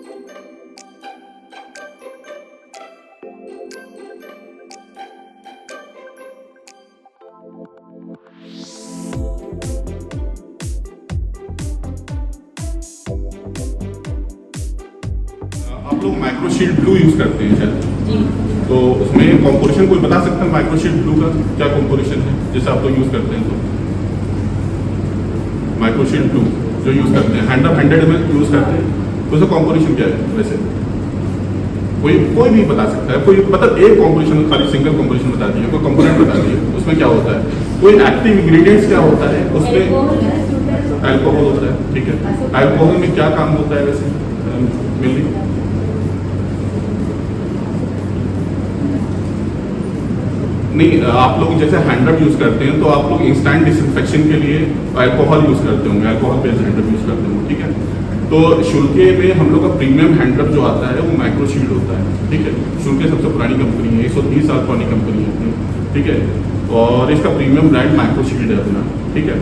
आप लोग माइक्रोशील्ड blue use करते हैं शायद, जी। तो उसमें कॉम्पोजिशन कोई बता सकता है माइक्रोशील्ड ब्लू का क्या कॉम्पोजिशन है जैसे आप लोग यूज करते हैं? तो माइक्रोशील्ड ब्लू जो यूज करते हैं 100 में यूज करते हैं, तो उसका कॉम्पोजिशन क्या है वैसे? कोई भी बता सकता है, कोई मतलब एक कॉम्पोजिशन, खाली सिंगल कॉम्पोजिशन बता दिए, कोई कंपोनेंट बता दिए, उसमें क्या होता है, कोई एक्टिव इंग्रेडिएंट्स क्या होता है उसमें? अल्कोहल होता है, ठीक है। अल्कोहल में क्या काम होता है वैसे मेनली? नहीं, आप लोग जैसे हैंड रब यूज करते हैं तो आप लोग इंस्टेंट डिसइंफेक्शन के लिए अल्कोहल यूज करते होंगे, अल्कोहल बेस्ड हैंड रब यूज करते होंगे, ठीक है। तो शुल्के में हम लोग का प्रीमियम हैंड रब जो आता है वो माइक्रोशील्ड होता है, ठीक है। शुल्के सबसे पुरानी कंपनी है, 130 साल पुरानी कंपनी है अपनी, ठीक है। और इसका प्रीमियम ब्रांड माइक्रोशील्ड है अपना, ठीक है।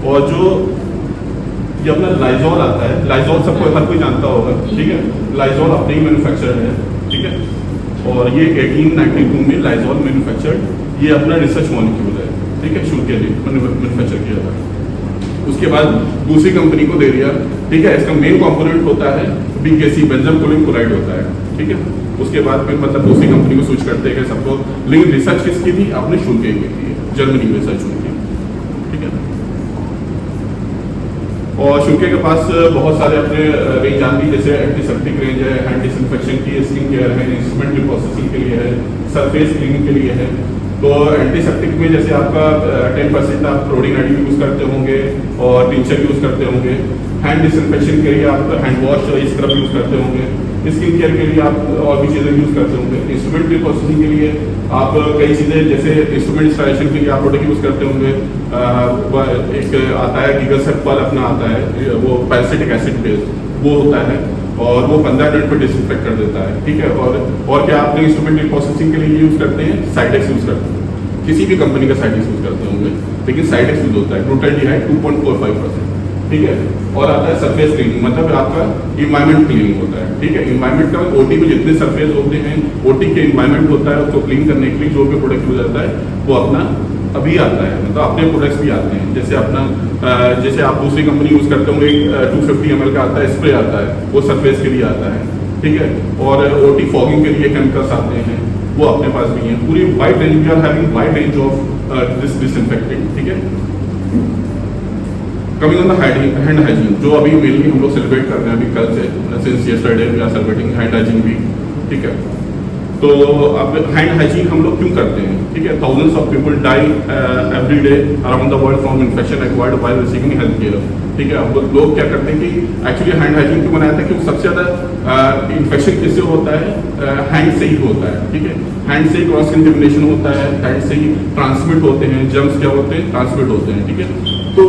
और जो ये अपना लाइजॉल आता है, लाइजॉल सबको हर कोई जानता होगा, ठीक है। लाइजॉल अपने ही मैन्युफैक्चर है, ठीक है। और ये 1892 में लाइजॉल मैन्युफैक्चर्ड, ये अपना रिसर्च मॉलिक्यूल है, ठीक है, शुल्क के लिए मैन्युफैक्चर किया था। उसके बाद दूसरी कंपनी को दे दिया, ठीक है। इसका मेन कंपोनेंट होता है BKC, बेंजल कोलिन क्लोराइड होता है, ठीक है। उसके बाद फिर मतलब दूसरी कंपनी को स्विच करते हैं सबको, लेकिन रिसर्च किसकी थी? अपने शुल्क की थी, जर्मनी में रिसर्च हुई थी, ठीक है। और शुल्के के पास बहुत सारे अपने रेंज आती है, जैसे एंटीसेप्टिक रेंज है, हैंड डिसइंफेक्शन की, स्किन केयर है, इंस्ट्रूमेंट रिप्रोसेसिंग के लिए है, सरफेस क्लीनिंग के लिए है। तो एंटीसेप्टिक में जैसे आपका 10% आप क्लोरीन एडिटिव यूज करते होंगे और टिंचर यूज करते होंगे। हैंड डिसइंफेक्शन के लिए आप हैंड वॉश स्क्रब यूज करते होंगे। स्किन केयर के लिए आप और भी चीज़ें यूज करते होंगे। इंस्ट्रूमेंट रिप्रोसेसिंग के लिए आप कई चीज़ें जैसे इंस्ट्रूमेंट इंस्टॉलेशन के लिए आप प्रोडक्ट यूज करते होंगे। एक आता है गीगासेप्पल अपना आता है, वो पैरासिटिक एसिड बेस्ड वो होता है और वो 15 मिनट पर डिसइंफेक्ट कर देता है, ठीक है। और क्या आपने इंस्ट्रूमेंट प्रोसेसिंग के लिए यूज करते हैं? साइडेक्स यूज करते हैं, किसी भी कंपनी का साइडेक्स यूज करते होंगे, लेकिन साइडेक्स यूज होता है ग्लूटाल्डिहाइड 2.45%, ठीक है। और आता है सरफेस क्लीनिंग, मतलब आपका इन्वायरमेंट क्लीनिंग होता है, ठीक है। इन्वायरमेंट का ओटी में जितने सरफेस होते हैं, ओटी के इन्वायरमेंट होता है, उसको क्लीन करने के लिए जो भी प्रोडक्ट यूज आता है वो अपना अभी आता है, मतलब अपने प्रोडक्ट्स भी आते हैं। जैसे अपना जैसे आप दूसरी कंपनी यूज करते होंगे, 250 ml का आता है, स्प्रे आता है, वो सरफेस के लिए आता है, ठीक है। और ओटी फॉगिंग के लिए केमिकल्स आते हैं, वो अपने पास भी हैं। पूरी wide range, we are having wide range of this disinfectant, ठीक है। Coming on the hand hygiene, जो अभी मेनली हम लोग सेलिब्रेट कर रहे हैं अभी कल से, since yesterday we are celebrating hand hygiene week, ठीक है। तो अब हैंड हाइजीन हम लोग क्यों करते हैं, ठीक है। Thousands of people die every day around the world from infection acquired while receiving health care, ठीक है। अब लोग क्या करते हैं कि एक्चुअली हैंड हाइजीन क्यों बनाया था, क्योंकि सबसे ज़्यादा इन्फेक्शन किससे होता है? हैंड से ही होता है, ठीक है। हैंड से ही क्रॉस कंटेमिनेशन होता है, हैंड से ही ट्रांसमिट होते हैं, जर्म्स क्या होते हैं? ट्रांसमिट होते हैं, ठीक है। तो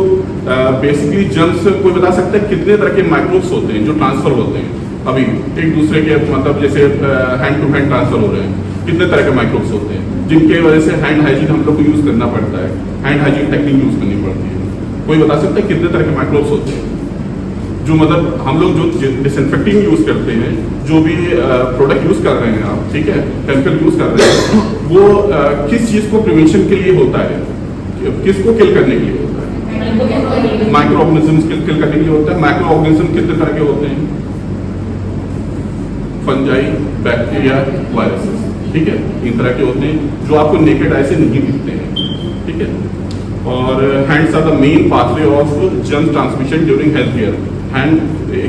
बेसिकली जर्म्स कोई बता सकता है कितने तरह के माइक्रोब्स होते हैं जो ट्रांसफर होते हैं अभी एक दूसरे के, मतलब जैसे हैंड टू हैंड ट्रांसफर हो रहे हैं, कितने तरह के माइक्रोब्स होते हैं जिनके वजह से हैंड हाइजीन हम लोग को यूज करना पड़ता है, हैंड हाइजीन टेक्निक यूज करनी पड़ती है। कोई बता सकता है कितने तरह के माइक्रोब्स होते हैं जो मतलब हम लोग जो डिसइंफेक्टिंग यूज करते हैं, जो भी प्रोडक्ट यूज कर रहे हैं आप, ठीक है, केमिकल यूज कर रहे हैं, वो किस चीज को प्रिवेंशन के लिए होता है, किसको किल करने के लिए होता है? माइक्रो ऑर्गेनिजम्स किल करने के लिए होता है। माइक्रो ऑर्गेनिज्म कितने तरह के होते हैं? फंजाई, बैक्टीरिया, वायरसेस, ठीक है, इन तरह के होते हैं जो आपको नेकेड आई से नहीं दिखते हैं, ठीक है। और hands are the main pathway of germ transmission during health care. Hand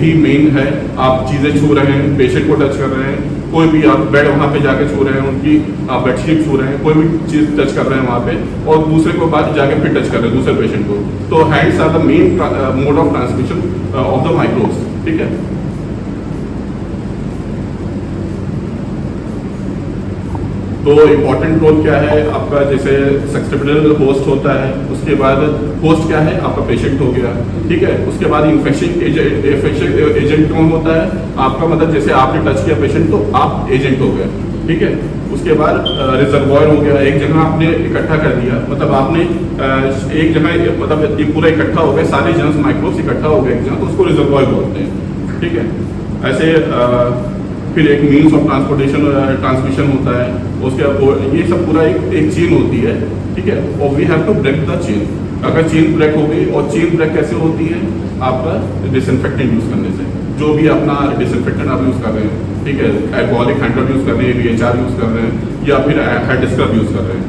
ही मेन है, आप चीज़ें छू रहे हैं, पेशेंट को टच कर रहे हैं, कोई भी आप बेड वहाँ पे जाके छू रहे हैं, उनकी आप बेडशीट छू रहे हैं, कोई भी चीज़ टच कर रहे हैं वहाँ पे, और दूसरे को बाद जाके फिर टच कर रहे हैं दूसरे पेशेंट को। तो hands are the main mode of transmission of the microbes, ठीक है। तो इम्पॉर्टेंट रोल क्या है आपका, जैसे सक्सेप्टेबल होस्ट होता है, उसके बाद होस्ट क्या है आपका पेशेंट हो गया, ठीक है। उसके बाद इन्फेक्शन एजेंट कौन होता है आपका, मतलब जैसे आपने टच किया पेशेंट तो आप एजेंट हो गए, ठीक है। उसके बाद रिजर्वॉयर हो गया, एक जगह आपने इकट्ठा कर दिया, मतलब आपने एक जगह मतलब ये पूरा इकट्ठा हो गया, सारे जर्म्स माइक्रोब्स इकट्ठा हो गए एक जगह, तो उसको रिजर्वॉयर बोलते हैं, ठीक है। ऐसे फिर एक मीन्स ऑफ ट्रांसपोर्टेशन ट्रांसमिशन होता है, उसके ये सब पूरा एक चेन होती है, ठीक है। और we have to break the chain. अगर चेन ब्रेक हो गई, और चेन ब्रेक कैसे होती है, आपका डिसइंफेक्टेंट यूज़ करने से, जो भी अपना डिसइंफेक्टेंट आप यूज़ कर रहे हैं, ठीक है, अल्कोहलिक हैंड रब यूज़ कर रहे हैं, VHR यूज़ कर रहे हैं, या फिर हैंड स्क्रब यूज़ कर रहे हैं,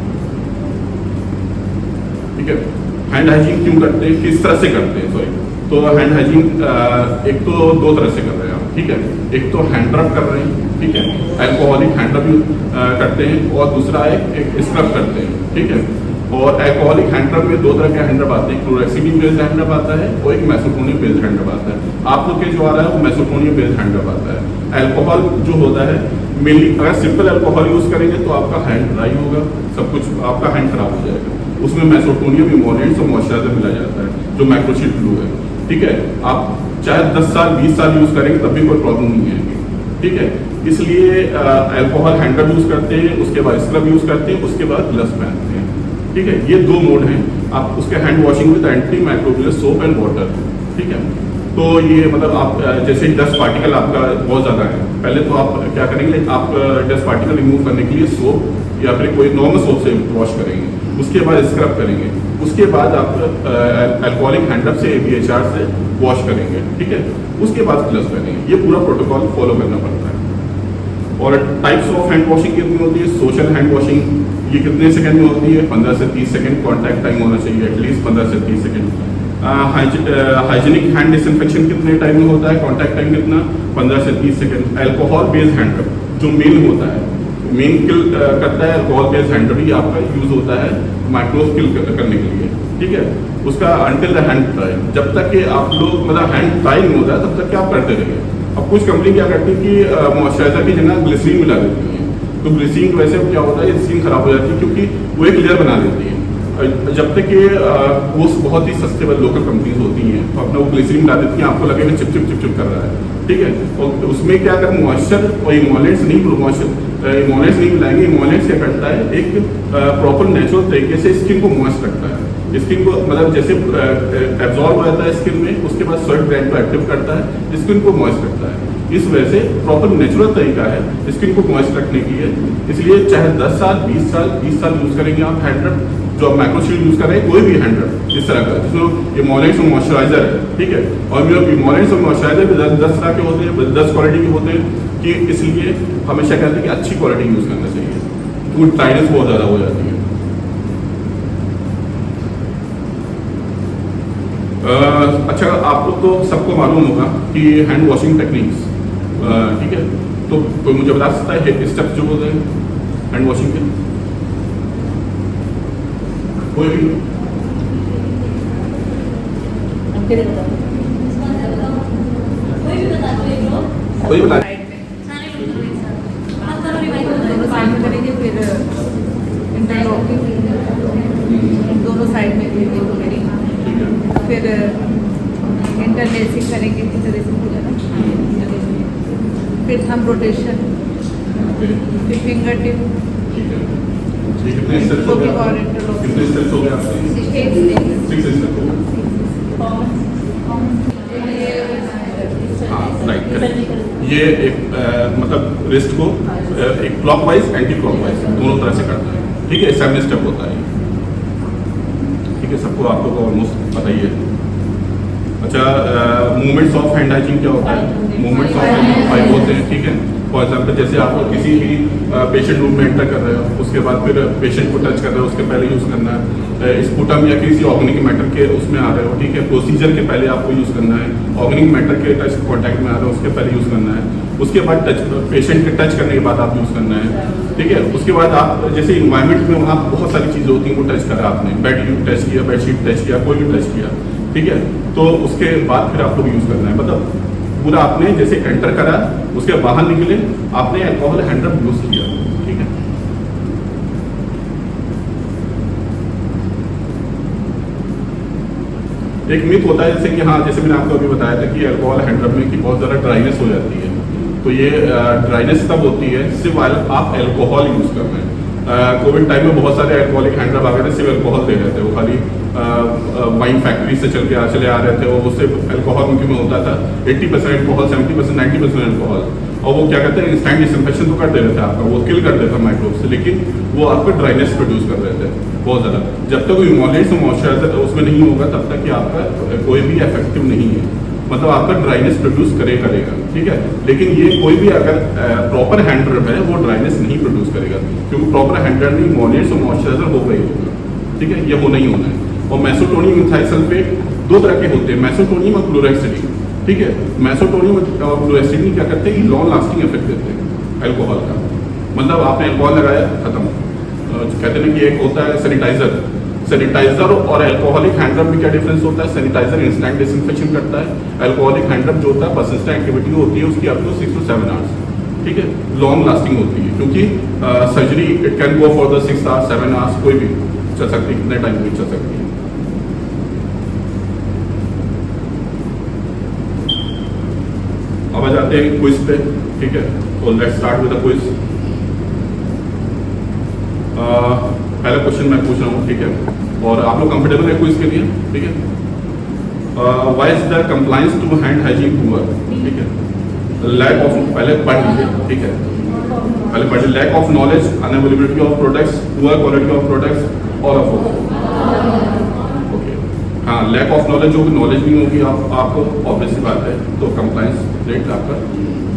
ठीक है। हैंड हाइजीन क्यों करते हैं, किस तरह से करते हैं, सॉरी, तो हैंड हाइजीन एक तो दो तरह से कर रहे हैं आप, ठीक है। एक तो हैंड रब कर रहे हैं, ठीक है, अल्कोहलिक हैंड रब करते हैं, और दूसरा एक स्क्रब करते हैं, ठीक है। और अल्कोहलिक हैंड रब में दो तरह के हैंड रब आते हैं, क्लोरेक्सीडीन बेस्ड हैंड रब आता है, और एक मेसोटोनियम बेस्ड हैंड रब आता है। आप लोग के जो आ रहा है वो मेसोटोनियम बेस्ड हैंड रब आता है। अल्कोहल जो होता है मेनली, अगर सिंपल अल्कोहल यूज़ करेंगे तो आपका हैंड ड्राई होगा, सब कुछ आपका हैंड खराब हो जाएगा। उसमें मेसोटोनियम, इमोलेंट्स और मॉइस्चराइजर मिला जाता है, जो माइक्रोशीट ब्लू है, ठीक है। आप चाहे 10 साल 20 साल यूज़ करेंगे तब भी कोई प्रॉब्लम नहीं आएगी, ठीक है। इसलिए अल्कोहल हैंड रब यूज़ करते हैं, उसके बाद स्क्रब यूज़ करते हैं, उसके बाद ग्लव्स पहनते हैं, ठीक है। ये दो मोड हैं। आप उसके hand washing with anti microbial soap and water, ठीक है। तो ये मतलब आप जैसे डस्ट पार्टिकल आपका बहुत ज़्यादा है, पहले तो आप क्या करेंगे, आप डस्ट पार्टिकल रिमूव करने के लिए सोप या फिर कोई नॉर्मल सोप से वॉश करेंगे, उसके बाद स्क्रब करेंगे, उसके बाद आप अल्कोहलिक हैंड रब से VHR से वॉश करेंगे, ठीक है। उसके बाद ग्लव्स पहनेंगे। ये पूरा प्रोटोकॉल फॉलो करना पड़ता है। और टाइप्स ऑफ हैंड वॉशिंग कितनी होती है, सोशल हैंड वॉशिंग, ये कितने सेकंड में होती है, 15 से 30 सेकंड कॉन्टैक्ट टाइम होना चाहिए, एटलीस्ट 15 से 30 सेकंड। हाइजीनिक हैंड डिसइंफेक्शन कितने टाइम में होता है, कॉन्टैक्ट टाइम कितना, 15 से 30 सेकंड। अल्कोहल बेस्ड हैंड रब जो मेन होता है, मेन किल करता है, अल्कोहल बेस्ड हैंड रब ही आपका यूज होता है माइक्रोब किल करने के लिए, ठीक है। उसका अंटिल द हैंड ड्राई, जब तक कि आप लोग मतलब हैंड ड्राई नहीं होता तब तक क्या आप करते रहिए। अब कुछ कंपनी क्या करती है कि मॉइस्चराइजर की जगह ग्लिसरीन मिला देती है, तो ग्लिसरीन की वजह से क्या होता है, स्किन खराब हो जाती है, क्योंकि वो एक लेयर बना देती है। जब तक कि वो बहुत ही सस्ते लोकल कंपनीज होती हैं, तो अपना वो ग्लिसरीन डाल देती हैं, आपको लगेगा चिप चिप चिप चिप कर रहा है, ठीक है। और उसमें क्या कर मॉइस्चर और इमोलेंट्स नहीं मिलाएंगे। इमोलेंट्स क्या करता है, एक प्रॉपर नेचुरल तरीके से स्किन को मॉइस्ट रखता है, स्किन को मतलब जैसे एब्जॉर्ब हो जाता है स्किन में, उसके बाद स्वेट ग्लैंड को एक्टिव करता है, स्किन को मॉइस्ट रखता है। इस वजह से प्रॉपर नेचुरल तरीका है स्किन को मॉइस्ट रखने की है। इसलिए चाहे 10 साल 20 साल यूज़ करेंगे आप हैंड रब, जो आप माइक्रोशीट यूज़ कर रहे हैं, कोई भी हैंड रब इस तरह का जिसमें इमोलेंट्स और मॉइस्चराइजर है, ठीक है। और इमोलेंट्स और मॉइस्चराइजर भी 10 तरह के होते हैं, 10 क्वालिटी के होते हैं, कि इसलिए हमेशा कहते हैं कि अच्छी क्वालिटी यूज़ करना चाहिए, वो ड्राइनेस बहुत ज़्यादा हो जाती है। अच्छा, आप लोग तो सबको मालूम होगा कि हैंड वॉशिंग टेक्निक्स, ठीक है। तो कोई मुझे बता सकता है स्टेप्स जो होते हैं हैंड वॉशिंग के, कोई भी कोई बता। करेंगे, फिर इंटरलॉकिंग दोनों साइड में मेरी, फिर इंटरलेसिंग करेंगे, इंटरलेसिंग हो जाना, फिर थंब रोटेशन, फिर फिंगर टिप, कितने स्टेप्स हो गए, कितने स्टेप्स हो गए आपके? 6 स्टेप्स हो गए। हाँ, राइट। ये एक मतलब रिस्ट को एक क्लॉकवाइज एंटी क्लॉकवाइज दोनों तरह से करता है, ठीक है। 7 स्टेप होता है, ठीक है, सबको आप लोग को ऑलमोस्ट पता ही है। अच्छा, मूवमेंट्स ऑफ हैंड हाइजीन क्या होता है, मूवमेंट्स ऑफ हाइजीन 5 होते हैं, ठीक है। फॉर एग्जाम्पल जैसे आप किसी भी पेशेंट रूम में एंटर कर रहे हो, उसके बाद फिर पेशेंट को टच कर रहे हो, उसके पहले यूज़ करना है। स्पुटम या किसी ऑर्गेनिक मैटर के उसमें आ रहे हो, ठीक है, प्रोसीजर के पहले आपको यूज़ करना है। ऑर्गेनिक मैटर के टच कॉन्टैक्ट में आ रहे हो, उसके पहले यूज़ करना है। उसके बाद टच पेशेंट के टच करने के बाद आप यूज़ करना है, ठीक है। उसके बाद आप जैसे इन्वायरमेंट में वहाँ बहुत सारी चीज़ें होती हैं, वो टच करा आपने, बेड टच किया, बेडशीट टच किया, कोई भी टच किया, ठीक है। तो उसके बाद फिर आपको यूज़ करना है, मतलब पूरा आपने जैसे एंटर करा, उसके बाहर निकले, आपने अल्कोहल हैंड रब यूज़ किया, ठीक है। एक मिथ होता है जैसे कि हाँ, जैसे मैंने आपको अभी बताया था कि अल्कोहल हैंड रब में कि बहुत ज़्यादा ड्राइनेस हो जाती है, तो ये ड्राइनेस तब होती है सिर्फ आप अल्कोहल यूज़ कर रहे हैं। कोविड टाइम में बहुत सारे अल्कोहलिक हैंड रब आ गए थे, सिर्फ अल्कोहल दे रहे थे, वो खाली वाइन फैक्ट्री से चले आ रहे थे, और उससे अल्कोहल उनके में होता था 80% अल्कोहल, 70%, 90% अल्कोहल, और वो क्या कहते हैं इंस्टेंट डिसइंफेक्शन तो कर दे रहे थे आपका, वो किल कर देता माइक्रोब से, लेकिन वो आपका ड्राइनेस प्रोड्यूस कर रहे थे बहुत ज़्यादा। जब तक इमोलेट्स और मॉइस्चराइजर उसमें नहीं होगा तब तक कि आपका कोई भी इफेक्टिव नहीं है, मतलब आपका ड्राइनेस प्रोड्यूस करेगा, ठीक है। लेकिन ये कोई भी अगर प्रॉपर हैंड रब है वो ड्राइनेस नहीं प्रोड्यूस करेगा, क्योंकि प्रॉपर हैंड रब में इमोलेट्स और मॉइस्चराइजर होगा ही होगा, ठीक है, ये होना ही होना है। और मेसोटोनियम मिथाइलसल्फेट दो तरह के होते हैं, मेसोटोनियम और क्लोरेक्सिडिन, ठीक है। मेसोटोनियम और क्लोरेक्सिडिन क्या करते हैं, लॉन्ग लास्टिंग इफेक्ट देते हैं अल्कोहल का, मतलब आपने अल्कोहल लगाया खत्म। कहते हैं कि एक होता है सैनिटाइजर और अल्कोहलिक हैंड रब में क्या डिफरेंस होता है, सैनिटाइजर इंस्टेंट डिसइंफेक्शन करता है, अल्कोहलिक हैंड रब जो होता है पर्सिस्टेंट एक्टिविटी होती है उसकी अप टू 6 to 7 आवर्स, ठीक है, लॉन्ग लास्टिंग होती है, क्योंकि surgery it can go for the 6 hours 7 hours, कोई भी चल सकती है, कितने टाइम भी चल सकती है। अब आ जाते हैं क्विज पे, ठीक है, तो let's start with the quiz. पहला क्वेश्चन मैं पूछ रहा हूँ, ठीक है, और आप लोग कंफर्टेबल है क्विज के लिए, ठीक है। Why is the compliance to hand hygiene poor, ठीक है, लैक ऑफ, पहले पढ़ लीजिए, ठीक है, पहले पढ़ लीजिए, lack of knowledge, unavailability of products, poor quality of products, all of okay. हाँ, लैक ऑफ नॉलेज, जो नॉलेज नहीं होगी आपको, ऑब्वियस सी बात है, तो कंप्लायंस रेट आपका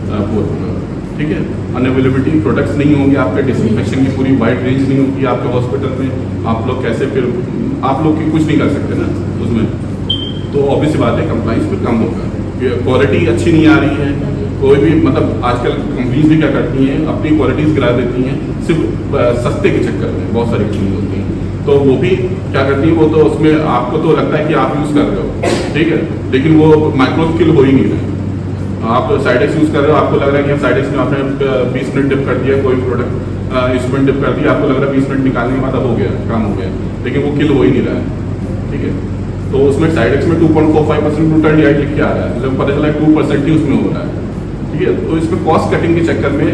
पुअर होगा, ठीक है। अनअवेलेबिलिटी, प्रोडक्ट्स नहीं होंगे आपके, डिसइंफेक्शन की पूरी वाइड रेंज नहीं होगी आपके हॉस्पिटल में, आप लोग कैसे, फिर आप लोग की कुछ नहीं कर सकते ना उसमें, तो ऑब्वियस सी बात है कंप्लायंस फिर कम होगा। क्वालिटी अच्छी नहीं आ रही है, कोई भी, मतलब आजकल कंपनीज भी क्या करती हैं, अपनी क्वालिटीज गिरा देती हैं सिर्फ सस्ते के चक्कर में, बहुत सारी चीज़ें होती हैं, तो वो भी क्या करती है, वो तो उसमें आपको तो लगता है कि आप यूज़ कर रहे हो, ठीक है, लेकिन वो माइक्रो स्किल हो ही नहीं रहा है। आप साइडेक्स यूज़ कर रहे हो, आपको लग रहा है कि साइडेक्स में आपने 20 मिनट डिप कर दिया, कोई प्रोडक्ट इंस्ट्रूमेंट डिप कर दिया, आपको लग रहा है 20 मिनट निकालने के बाद अब हो गया, काम हो गया, लेकिन वो किल हो ही नहीं रहा है, ठीक है। तो उसमें साइडेक्स में 2.45% टोटल डिआई लिख के आ रहा है, मतलब पता चला 2% ही उसमें हो रहा है, ठीक है। तो इसमें कॉस्ट कटिंग के चक्कर में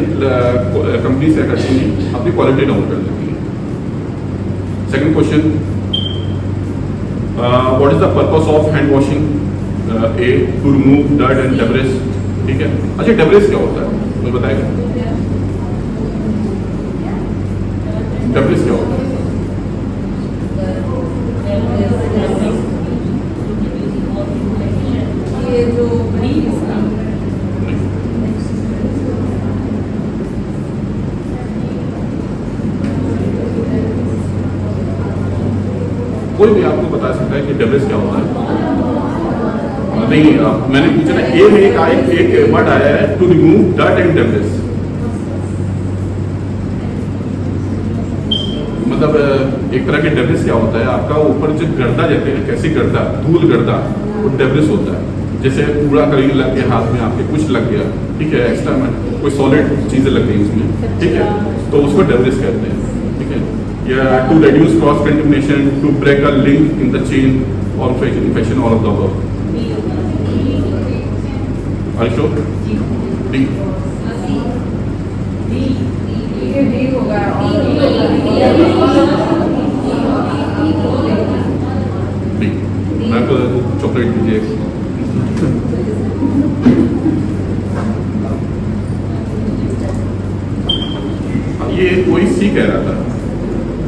कंपनी क्या करती है, अपनी क्वालिटी डाउन कर देती है। Second question, what is the purpose of hand washing, A to remove dirt and debris, ठीक है। अच्छा, डेब्रिस क्या होता है मुझे बताएगा, डेब्रिस क्या होता है? ये जो कोई भी आपको बता सकता है कि डेब्रिस क्या होता है? नहीं, मैंने पूछा ना, ए में एक वर्ड आया है to remove dirt and debris, मतलब एक तरह के डेब्रिस क्या होता है, आपका ऊपर जो गर्दा कहते हैं, कैसी गर्दा, धूल गर्दा, वो डेब्रिस होता है। जैसे कूड़ा कहीं लग गया हाथ में आपके, कुछ लग गया, ठीक है, एक्स्ट्रा में कोई सॉलिड चीजें लग गई उसमें, ठीक है, तो उसको डेब्रिस कहते हैं, ठीक है। या to reduce cross contamination, to break a link in the chain of infection all of the above. Or D ये डी होगा, मैं तो चॉकलेट दीजिए। ये कोई सी कह रहा था,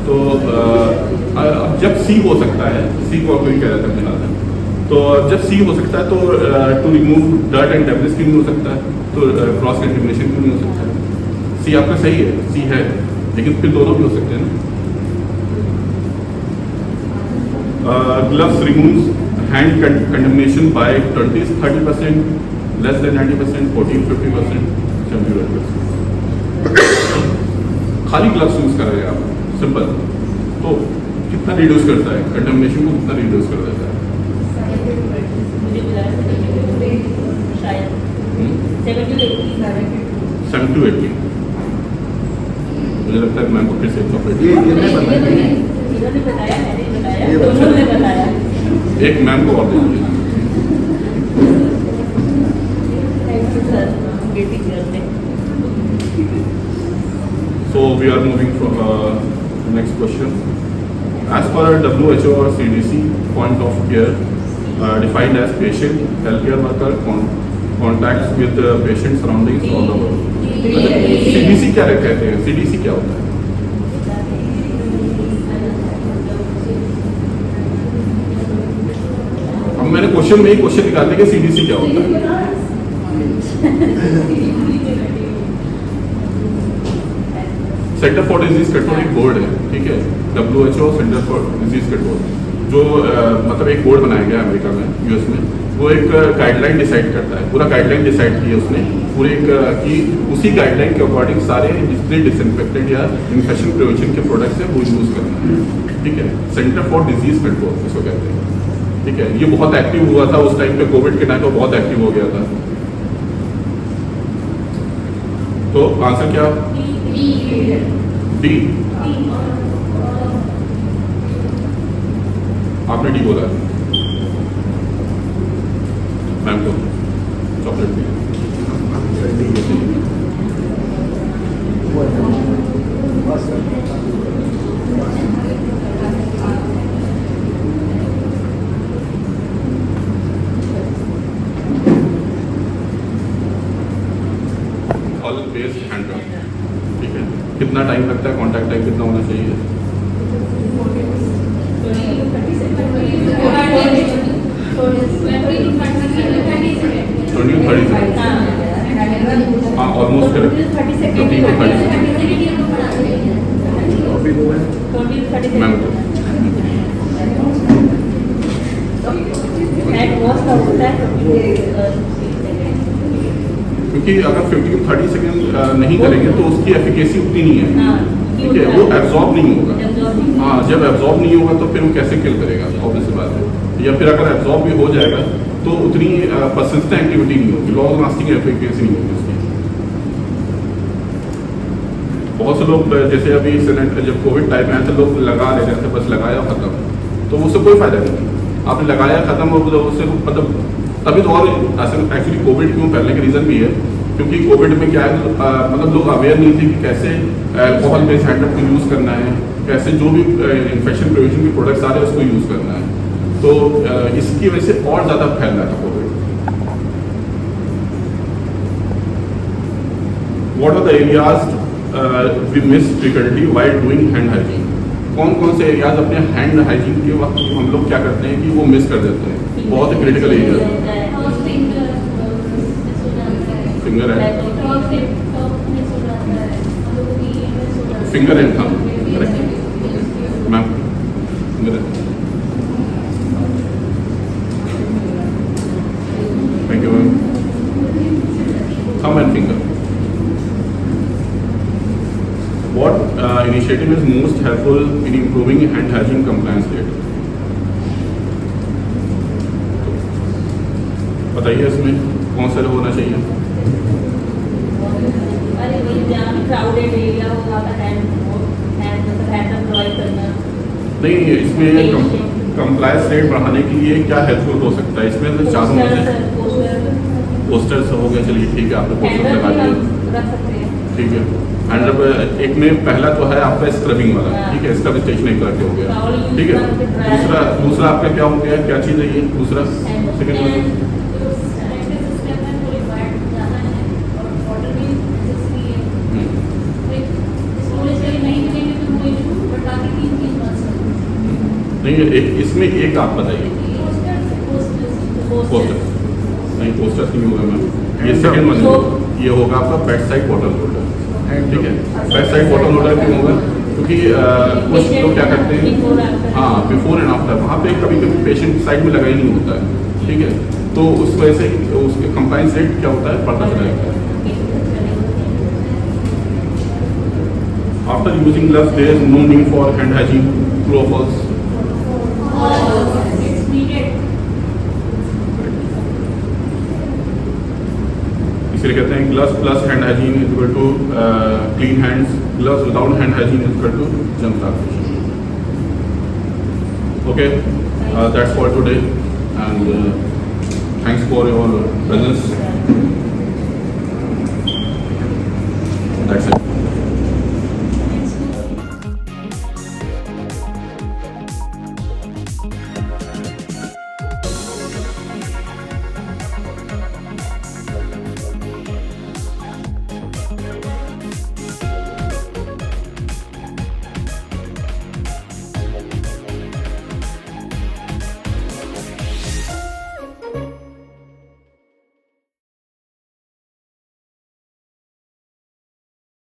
तो अब जब सी हो सकता है, सी को कोई कह रहा था मेरा था, तो जब सी हो सकता है तो to remove dirt and debris क्यों नहीं हो सकता है, तो क्रॉस कंटेमिनेशन क्यों नहीं हो सकता है? सी आपका सही है, सी है, लेकिन फिर दोनों भी हो सकते हैं ना। Gloves removes hand contamination by 20-30%, less than 90%, 40-50%, 70-80%। खाली ग्लव्स यूज कर रहे हैं आप, सिंपल, तो कितना रिड्यूस करता है कंटेमिनेशन को, कितना रिड्यूस कर देता है? शायद 7 to 80। मुझे लगता है मैम को फिर से चॉकलेट, इन्होंने बताया, मैंने बताया, दोनों ने बताया, एक मैम को और दे दीजिए। थैंक यू सर, बेटी करते। So we are moving from next question. As per WHO or CDC, point of care defined as patient, healthcare worker, contacts with patient surroundings all the world. CDC क्या कहते हैं? CDC क्या होता है? अब मैंने क्वेश्चन में ही क्वेश्चन निकाल दिया कि CDC क्या होता है? सेंटर फॉर डिजीज कंट्रोल एक बोर्ड है, ठीक है, WHO centre for disease control, जो मतलब एक बोर्ड बनाया गया है अमेरिका में, यूएस में। वो एक गाइडलाइन डिसाइड करता है, पूरा गाइडलाइन डिसाइड की है उसने, पूरे एक कि उसी गाइडलाइन के अकॉर्डिंग सारे जितने डिसइंफेक्टेंट या इन्फेक्शन प्रिवेंशन के प्रोडक्ट्स हैं वो यूज़ करना है, ठीक है। सेंटर फॉर डिजीज कंट्रोल इसको कहते हैं, ठीक है। ये बहुत एक्टिव हुआ था उस टाइम पे, कोविड के टाइम पे बहुत एक्टिव हो गया था। तो आंसर क्या? डी। आपने डी बोला, मैम को चॉकलेट दी। ऑल बेस्ड हैंड रब, ठीक है। कितना टाइम लगता है? कॉन्टैक्ट टाइम कितना होना चाहिए? 20 to 30 सेकंड। हाँ, almost correct. 20 to 30 second. Ma'am को क्योंकि अगर 50 to 30 सेकंड नहीं करेंगे तो उसकी एफिकेसी उतनी नहीं है, ठीक है, वो एब्जॉर्ब नहीं होगा। हाँ, जब एब्जॉर्ब नहीं होगा तो फिर वो कैसे किल करेगा? ऑब्वियस बात है। या फिर अगर एब्जॉर्ब भी हो जाएगा तो उतनी परसिस्टेंट एक्टिविटी नहीं होगी, लॉन्ग लास्टिंग एफिकेसी नहीं होगी उसकी। बहुत से लोग जैसे अभी जब कोविड टाइम में आया था, लोग लगा ले रहे थे, बस लगाया खत्म, तो उससे कोई फायदा नहीं। आपने लगाया खत्म और उससे मतलब तभी तो। और एक्चुअली कोविड क्यों फैलने का रीज़न भी है क्योंकि कोविड में क्या है, मतलब लोग अवेयर नहीं थे कि कैसे अल्कोहल बेस्ड हैंड रब को यूज़ करना है, कैसे जो भी इन्फेक्शन प्रिवेंशन के प्रोडक्ट्स आ रहे हैं उसको यूज़ करना है। तो इसकी वजह से और ज़्यादा फैल रहा था Covid. What are the areas we miss frequently while doing hand hygiene? कौन कौन से एरियाज अपने हैंड हाइजीन के वक्त हम लोग क्या करते हैं कि वो मिस कर देते हैं? बहुत ही क्रिटिकल एरिया। फिंगर है, finger and thumb, correct ma'am, finger and thank you ma'am. Thumb and finger. What initiative is most helpful in improving hand hygiene compliance rate? बताइए इसमें कौन सा होना चाहिए? अरे वही जहाँ क्राउडेड एरिया हो वहाँ का हैंड प्रोवाइड करना। नहीं, इसमें कंप्लायंस रेट बढ़ाने के लिए क्या हेल्पफुल हो सकता है? इसमें तो चारों में से पोस्टर्स हो गया, चलिए ठीक है, आपने पोस्टर लगा दिया, ठीक है। हैंड रब एक में पहला तो है आपका स्क्रबिंग वाला, ठीक है, स्क्रब स्टेशन एक करके हो गया, ठीक है। दूसरा आपका क्या हो गया? क्या चीज़ है ये दूसरा? सेकंड नहीं, इसमें एक आप बताइए। पोस्टर नहीं, पोस्टर नहीं होगा मैम, ये सेकंड वन ये होगा आपका बैक साइड बॉटल होल्डर, ठीक है। बैक साइड बॉटल होल्डर क्यों होगा? क्योंकि कुछ लोग क्या करते हैं, हाँ, बिफोर एंड आफ्टर, वहाँ पे कभी कभी पेशेंट साइड में लगा ही नहीं होता है, ठीक है। तो उस वजह से उसके कंप्लायंस रेट क्या होता है? बढ़ता चला जाता है। After using gloves there is no need for hand hygiene, true और फॉल्स? इसलिए कहते हैं gloves plus hand hygiene is equal to clean hands, gloves without hand hygiene is equal to germ transmission. Okay, that's for today and thanks for your presence.